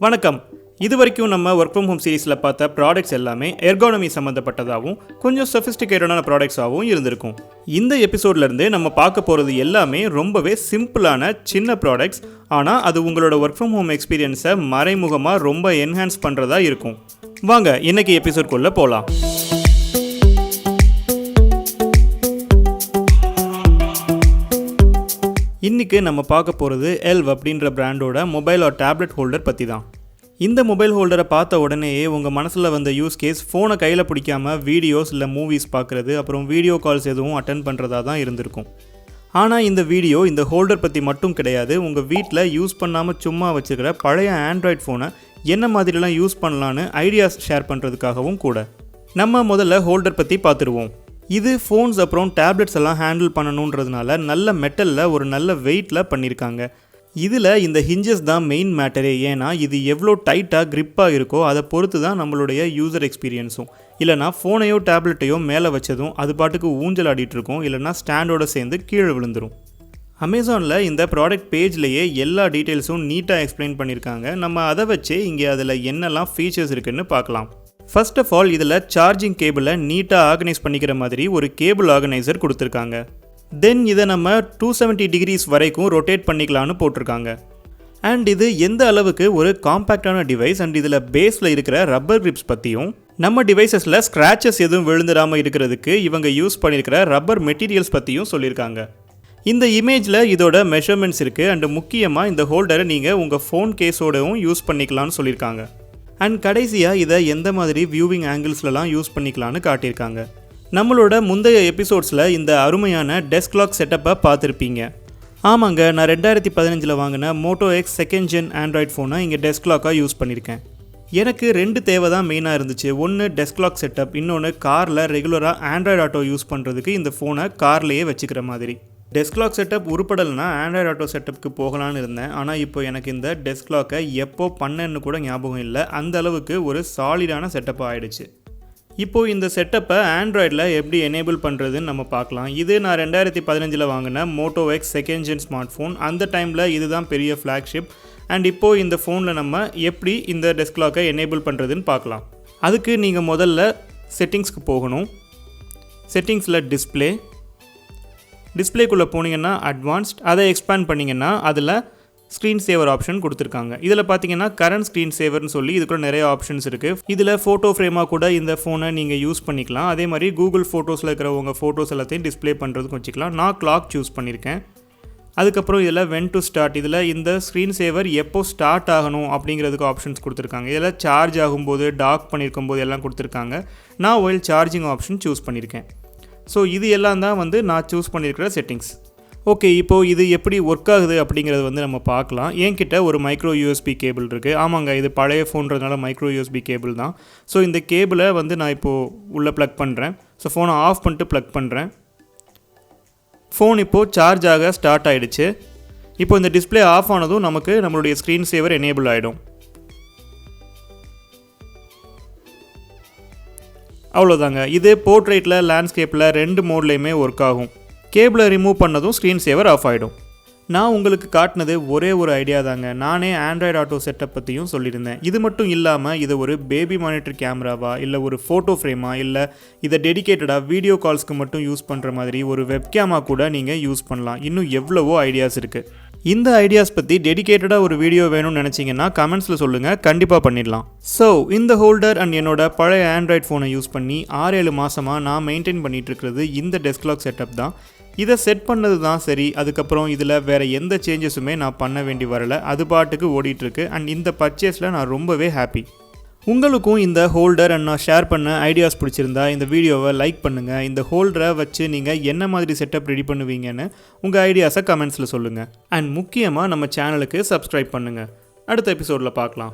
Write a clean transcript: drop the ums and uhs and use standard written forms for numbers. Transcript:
வணக்கம். இதுவரைக்கும் நம்ம ஒர்க் ஃப்ரம் ஹோம் சீரீஸில் பார்த்த ப்ராடக்ட்ஸ் எல்லாமே எர்கானமி சம்மந்தப்பட்டதாகவும் கொஞ்சம் சொஃபிஸ்டிகேட்டடான ப்ராடக்ட்ஸாகவும் இருந்திருக்கும். இந்த எபிசோட்லேருந்து நம்ம பார்க்க போகிறது எல்லாமே ரொம்பவே சிம்பிளான சின்ன ப்ராடக்ட்ஸ். ஆனால் அது உங்களோட ஒர்க் ஃப்ரம் ஹோம் எக்ஸ்பீரியன்ஸை மறைமுகமாக ரொம்ப என்ஹான்ஸ் பண்ணுறதா இருக்கும். வாங்க இன்னைக்கு எபிசோட்குள்ளே போகலாம். இன்றைக்கி நம்ம பார்க்க போகிறது எல்வ் அப்படின்ற பிராண்டோட மொபைல் ஆர் டேப்லெட் ஹோல்டர் பற்றி தான். இந்த மொபைல் ஹோல்டரை பார்த்த உடனேயே உங்கள் மனசில் வந்த யூஸ் கேஸ் ஃபோனை கையில் பிடிக்காமல் வீடியோஸ் இல்லை மூவிஸ் பார்க்குறது, அப்புறம் வீடியோ கால்ஸ் எதுவும் அட்டன் பண்ணுறதா தான் இருந்திருக்கும். ஆனால் இந்த வீடியோ இந்த ஹோல்டர் பற்றி மட்டும் கிடையாது. உங்கள் வீட்டில் யூஸ் பண்ணாமல் சும்மா வச்சுக்கிற பழைய ஆண்ட்ராய்ட் ஃபோனை என்ன மாதிரிலாம் யூஸ் பண்ணலான்னு ஐடியாஸ் ஷேர் பண்ணுறதுக்காகவும் கூட. நம்ம முதல்ல ஹோல்டர் பற்றி பார்த்துருவோம். இது ஃபோன்ஸ் அப்புறம் டேப்லெட்ஸ் எல்லாம் ஹேண்டில் பண்ணணுன்றதுனால நல்ல மெட்டலில் ஒரு நல்ல வெயிட்டில் பண்ணியிருக்காங்க. இதில் இந்த ஹிஞ்சஸ் தான் மெயின் மேட்டரே. ஏன்னா இது எவ்வளோ டைட்டாக க்ரிப்பாக இருக்கோ அதை பொறுத்து தான் நம்மளுடைய யூசர் எக்ஸ்பீரியன்ஸும். இல்லைனா ஃபோனையோ டேப்லெட்டையோ மேலே வச்சதும் அது பாட்டுக்கு ஊஞ்சல் ஆடிட்டு இருக்கும், இல்லைனா ஸ்டாண்டோடு சேர்ந்து கீழே விழுந்துடும். அமேசானில் இந்த ப்ராடக்ட் பேஜ்லேயே எல்லா டீட்டெயில்ஸும் நீட்டாக எக்ஸ்பிளைன் பண்ணியிருக்காங்க. நம்ம அதை வச்சே இங்கே அதில் என்னெல்லாம் ஃபீச்சர்ஸ் இருக்குதுன்னு பார்க்கலாம். ஃபர்ஸ்ட் ஆஃப் ஆல் இதில் சார்ஜிங் கேபிளை நீட்டாக ஆர்கனைஸ் பண்ணிக்கிற மாதிரி ஒரு கேபிள் ஆர்கனைசர் கொடுத்துருக்காங்க. தென் இதை நம்ம 270 டிகிரிஸ் வரைக்கும் ரொட்டேட் பண்ணிக்கலான்னு போட்டிருக்காங்க. அண்ட் இது எந்த அளவுக்கு ஒரு காம்பேக்டான டிவைஸ் அண்ட் இதில் பேஸில் இருக்கிற ரப்பர் கிரிப்ஸ் பற்றியும், நம்ம டிவைசஸில் ஸ்க்ராச்சஸ் எதுவும் விழுந்துடாமல் இருக்கிறதுக்கு இவங்க யூஸ் பண்ணியிருக்கிற ரப்பர் மெட்டீரியல்ஸ் பற்றியும் சொல்லியிருக்காங்க. இந்த இமேஜில் இதோட மெஷர்மெண்ட்ஸ் இருக்குது. அண்டு முக்கியமாக இந்த ஹோல்டரை நீங்கள் உங்கள் ஃபோன் கேஸோடவும் யூஸ் பண்ணிக்கலான்னு சொல்லியிருக்காங்க. அண்ட் கடைசியாக இதை எந்த மாதிரி வியூவிங் ஆங்கிள்ஸ்லலாம் யூஸ் பண்ணிக்கலான்னு காட்டியிருக்காங்க. நம்மளோட முந்தைய எபிசோட்ஸில் இந்த அருமையான டெஸ்க் லாக் செட்டப்பை பார்த்துருப்பீங்க. ஆமாங்க, நான் 2015 வாங்கின Moto X second gen Android ஃபோனை இங்கே டெஸ்க் லாக்காக யூஸ் பண்ணியிருக்கேன். எனக்கு 2 தேவை தான் மெயினாக இருந்துச்சு. ஒன்று டெஸ்க் லாக் செட்டப், இன்னொன்று காரில் ரெகுலராக ஆண்ட்ராய்டு ஆட்டோ யூஸ் பண்ணுறதுக்கு இந்த ஃபோனை கார்லேயே வச்சுக்கிற மாதிரி. டெஸ்க் லாக் செட்டப் உருப்படலைனா ஆண்ட்ராய்டு ஆட்டோ செட்டப்புக்கு போகலான்னு இருந்தேன். ஆனால் இப்போ எனக்கு இந்த டெஸ்க் லாக்கை எப்போ பண்ணேன்னு கூட ஞாபகம் இல்லை. அந்த அளவுக்கு ஒரு சாலிடான செட்டப்பாக ஆகிடுச்சு. இப்போது இந்த செட்டப்பை ஆண்ட்ராய்டில் எப்படி எனேபிள் பண்ணுறதுன்னு நம்ம பார்க்கலாம். இது நான் 2015 வாங்கின Moto X second gen smartphone. அந்த டைமில் இதுதான் பெரிய ஃப்ளாக்ஷிப். அண்ட் இப்போது இந்த ஃபோனில் நம்ம எப்படி இந்த டெஸ்க் லாக்கை எனேபிள் பண்ணுறதுன்னு பார்க்கலாம். அதுக்கு நீங்கள் முதல்ல செட்டிங்ஸ்க்கு போகணும். செட்டிங்ஸில் டிஸ்பிளேக்குள்ளே போனீங்கன்னா அட்வான்ஸ்ட், அதை எக்ஸ்பேண்ட் பண்ணிங்கன்னா அதில் ஸ்க்ரீன் சேவர் ஆப்ஷன் கொடுத்துருக்காங்க. இதில் பார்த்தீங்கன்னா கரண்ட் ஸ்க்ரீன் சேவர்னு சொல்லி இதுக்குள்ள நிறைய ஆப்ஷன்ஸ் இருக்குது. இதில் ஃபோட்டோ ஃப்ரேமாக கூட இந்த ஃபோனை நீங்கள் யூஸ் பண்ணிக்கலாம். அதே மாதிரி கூகுள் ஃபோட்டோஸில் இருக்கிற உங்கள் ஃபோட்டோஸ் எல்லாத்தையும் டிஸ்பிளே பண்ணுறதுக்கு வச்சுக்கலாம். நான் கிளாக் சூஸ் பண்ணியிருக்கேன். அதுக்கப்புறம் இதில் வென் டு ஸ்டார்ட், இதில் இந்த ஸ்க்ரீன் சேவர் எப்போ ஸ்டார்ட் ஆகணும் அப்படிங்கிறதுக்கு ஆப்ஷன்ஸ் கொடுத்துருக்காங்க. இதில் சார்ஜ் ஆகும்போது, டாக் பண்ணியிருக்கும் போது எல்லாம் கொடுத்துருக்காங்க. நான் ஒயில் சார்ஜிங் ஆப்ஷன் சூஸ் பண்ணியிருக்கேன். ஸோ இது எல்லாம் தான் நான் சூஸ் பண்ணியிருக்கிற செட்டிங்ஸ். ஓகே, இப்போது இது எப்படி ஒர்க் ஆகுது அப்படிங்கிறது நம்ம பார்க்கலாம். என்கிட்ட ஒரு மைக்ரோ யூஎஸ்பி கேபிள் இருக்குது. ஆமாங்க, இது பழைய ஃபோன்றதுனால மைக்ரோ யூஎஸ்பி கேபிள் தான். ஸோ இந்த கேபிளை நான் இப்போது உள்ளே ப்ளக் பண்ணுறேன். ஸோ ஃபோனை ஆஃப் பண்ணிட்டு ப்ளக் பண்ணுறேன். ஃபோன் இப்போது சார்ஜ் ஆக ஸ்டார்ட் ஆகிடுச்சு. இப்போ இந்த டிஸ்பிளே ஆஃப் ஆனதும் நமக்கு நம்மளுடைய ஸ்க்ரீன் சேவர் எனேபிள் ஆகிடும். அவ்வளோதாங்க. இது போர்ட்ரேட்டில், லேண்ட்ஸ்கேப்பில் 2 மோட்லேயுமே ஒர்க் ஆகும். கேபிளை ரிமூவ் பண்ணதும் ஸ்க்ரீன் சேவர் ஆஃப் ஆகிடும். நான் உங்களுக்கு காட்டினது ஒரே ஒரு ஐடியா தாங்க. நானே ஆண்ட்ராய்டு ஆட்டோ செட்டப் பற்றியும் சொல்லியிருந்தேன். இது மட்டும் இல்லாமல் இதை ஒரு பேபி மானிட்டர் கேமராவா, இல்லை ஒரு ஃபோட்டோ ஃப்ரேமா, இல்லை இதை டெடிக்கேட்டடாக வீடியோ கால்ஸ்க்கு மட்டும் யூஸ் பண்ணுற மாதிரி ஒரு வெப்கேமா கூட நீங்கள் யூஸ் பண்ணலாம். இன்னும் எவ்வளவோ ஐடியாஸ் இருக்குது. இந்த ஐடியாஸ் பற்றி டெடிக்கேட்டடாக ஒரு வீடியோ வேணும்னு நினச்சிங்கன்னா கமெண்ட்ஸில் சொல்லுங்கள், கண்டிப்பாக பண்ணிடலாம். ஸோ இந்த ஹோல்டர் அண்ட் என்னோட பழைய ஆண்ட்ராய்ட் ஃபோனை யூஸ் பண்ணி 6-7 மாதமாக நான் மெயின்டைன் பண்ணிகிட்டு இருக்கிறது இந்த டெஸ்க் லாக் செட்டப் தான். இதை செட் பண்ணது தான் சரி. அதுக்கப்புறம் இதில் வேறு எந்த சேஞ்சஸுமே நான் பண்ண வேண்டி வரலை. அது பாட்டுக்கு ஓடிட்டுருக்கு. அண்ட் இந்த பர்ச்சேஸில் நான் ரொம்பவே ஹாப்பி. உங்களுக்கும் இந்த ஹோல்டர் அண்ட் நான் ஷேர் பண்ண ஐடியாஸ் பிடிச்சிருந்தா இந்த வீடியோவை லைக் பண்ணுங்கள். இந்த ஹோல்டரை வச்சு நீங்கள் என்ன மாதிரி செட்டப் ரெடி பண்ணுவீங்கன்னு உங்கள் ஐடியாஸை கமெண்ட்ஸில் சொல்லுங்கள். அண்ட் முக்கியமாக நம்ம சேனலுக்கு சப்ஸ்கிரைப் பண்ணுங்கள். அடுத்த எபிசோடில் பார்க்கலாம்.